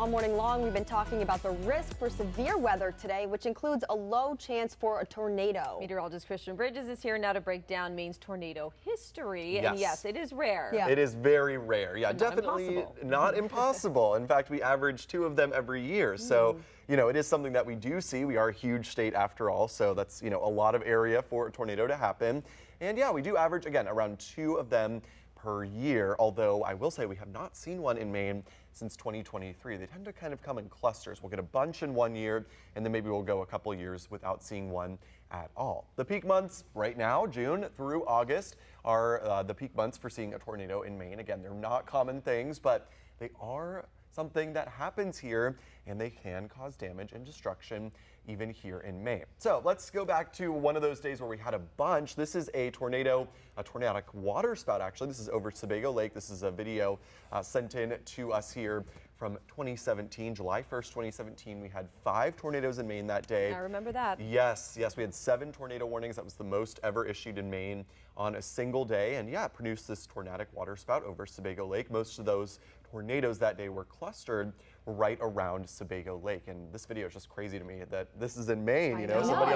All morning long, we've been talking about the risk for severe weather today, which includes a low chance for a tornado. Meteorologist Christian Bridges is here now to break down Maine's tornado history. Yes. And yes, it is rare. Yeah. It is very rare. Yeah, But definitely not impossible. In fact, we average 2 of them every year. So, it is something that we do see. We are a huge state after all. So that's, a lot of area for a tornado to happen. And yeah, we do average, again, around 2 of them per year. Although I will say we have not seen one in Maine since 2023. They tend to kind of come in clusters. We'll get a bunch in one year, and then maybe we'll go a couple years without seeing one at all. The peak months right now, June through August, are the peak months for seeing a tornado in Maine. Again, they're not common things, but they are something that happens here, and they can cause damage and destruction even here in Maine. So let's go back to one of those days where we had a bunch. This is a tornado, a tornadic water spout actually. This is over Sebago Lake. This is a video sent in to us here from 2017, July 1st, 2017. We had 5 tornadoes in Maine that day. I remember that. Yes, we had 7 tornado warnings. That was the most ever issued in Maine on a single day. And yeah, it produced this tornadic water spout over Sebago Lake. Most of those tornadoes that day were clustered right around Sebago Lake. And this video is just crazy to me that this is in Maine, somebody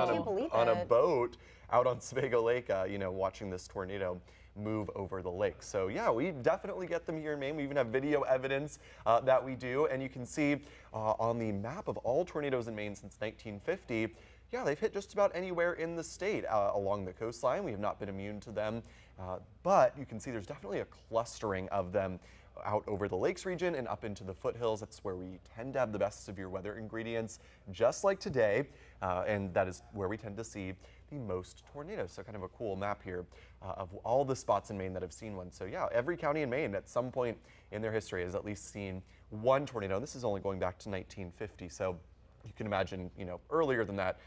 on a boat out on Sebago Lake, watching this tornado move over the lake. So yeah, we definitely get them here in Maine. We even have video evidence that we do. And you can see on the map of all tornadoes in Maine since 1950, yeah, they've hit just about anywhere in the state along the coastline. We have not been immune to them, but you can see there's definitely a clustering of them out over the lakes region and up into the foothills. That's where we tend to have the best severe weather ingredients, just like today, and that is where we tend to see the most tornadoes. So kind of a cool map here of all the spots in Maine that have seen one. So yeah, every county in Maine at some point in their history has at least seen one tornado. This is only going back to 1950. So you can imagine, earlier than that,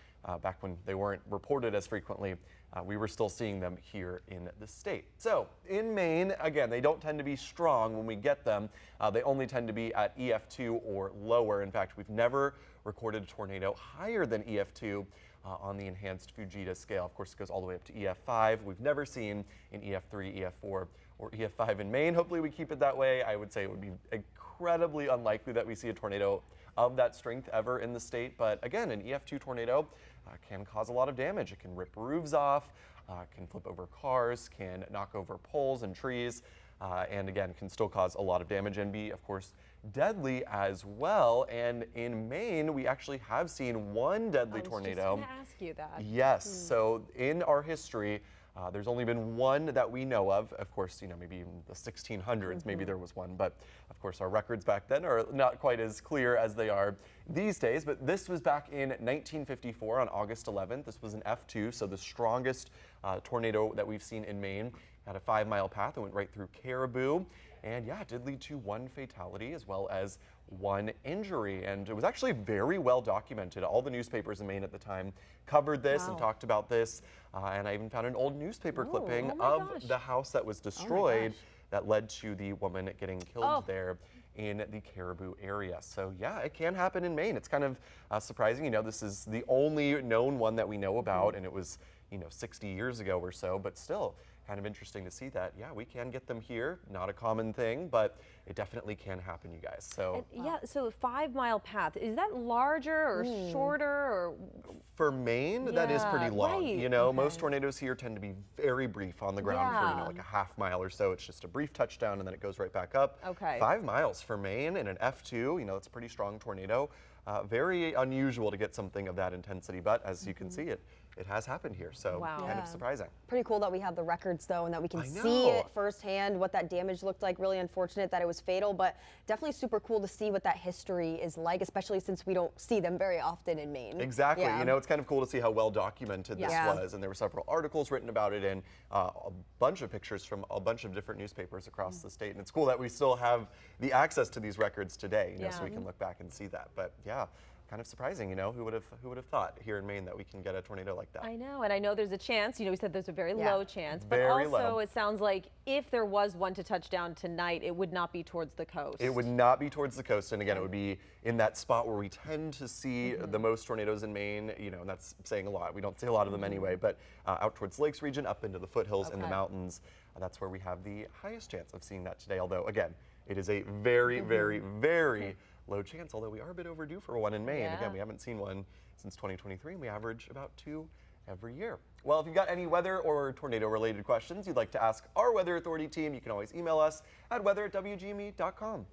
back when they weren't reported as frequently, we were still seeing them here in the state. So in Maine, again, they don't tend to be strong when we get them. They only tend to be at EF2 or lower. In fact, we've never recorded a tornado higher than EF2 on the enhanced Fujita scale. Of course, it goes all the way up to EF5. We've never seen an EF3, EF4, or EF5 in Maine. Hopefully we keep it that way. I would say it would be incredibly unlikely that we see a tornado of that strength ever in the state. But again, an EF2 tornado can cause a lot of damage. It can rip roofs off, can flip over cars, can knock over poles and trees, and again, can still cause a lot of damage and be, of course, deadly as well. And in Maine, we actually have seen one deadly tornado. I was just going to ask you that. Yes, so in our history, there's only been one that we know of. Of course, maybe in the 1600s, maybe there was one. But of course, our records back then are not quite as clear as they are these days. But this was back in 1954 on August 11th. This was an F2, so the strongest tornado that we've seen in Maine. Had a 5-mile path. It went right through Caribou. And yeah, it did lead to 1 fatality as well as 1 injury. And it was actually very well documented. All the newspapers in Maine at the time covered this and talked about this. And I even found an old newspaper clipping of the house that was destroyed that led to the woman getting killed there in the Caribou area. So yeah, it can happen in Maine. It's kind of surprising. This is the only known one that we know about, and it was 60 years ago or so, but still kind of interesting to see that, yeah, we can get them here. Not a common thing, but it definitely can happen, you guys. So yeah, so 5-mile path, is that larger or shorter? Or for Maine, that is pretty long. Right. Most tornadoes here tend to be very brief on the ground for like a half mile or so. It's just a brief touchdown and then it goes right back up. Okay. 5 miles for Maine and an F2, it's a pretty strong tornado. Very unusual to get something of that intensity, but as you can see, it has happened here, so kind of surprising. Pretty cool that we have the records though, and that we can see it firsthand, what that damage looked like. Really unfortunate that it was fatal, but definitely super cool to see what that history is like, especially since we don't see them very often in Maine. Exactly. It's kind of cool to see how well documented this was, and there were several articles written about it and a bunch of pictures from a bunch of different newspapers across the state. And it's cool that we still have the access to these records today, so we can look back and see that. But yeah, kind of surprising, who would have thought here in Maine that we can get a tornado like that. I know, and I know there's a chance, we said there's a very low chance, but very also low. It sounds like if there was one to touch down tonight, it would not be towards the coast. It would not be towards the coast, and again, it would be in that spot where we tend to see the most tornadoes in Maine, and that's saying a lot. We don't see a lot of them anyway, but out towards Lakes region, up into the foothills and the mountains, that's where we have the highest chance of seeing that today, although again, it is a very, very, very low chance, although we are a bit overdue for one in Maine. Yeah. Again, we haven't seen one since 2023, and we average about 2 every year. Well, if you've got any weather or tornado-related questions you'd like to ask our Weather Authority team, you can always email us at weather@wgme.com.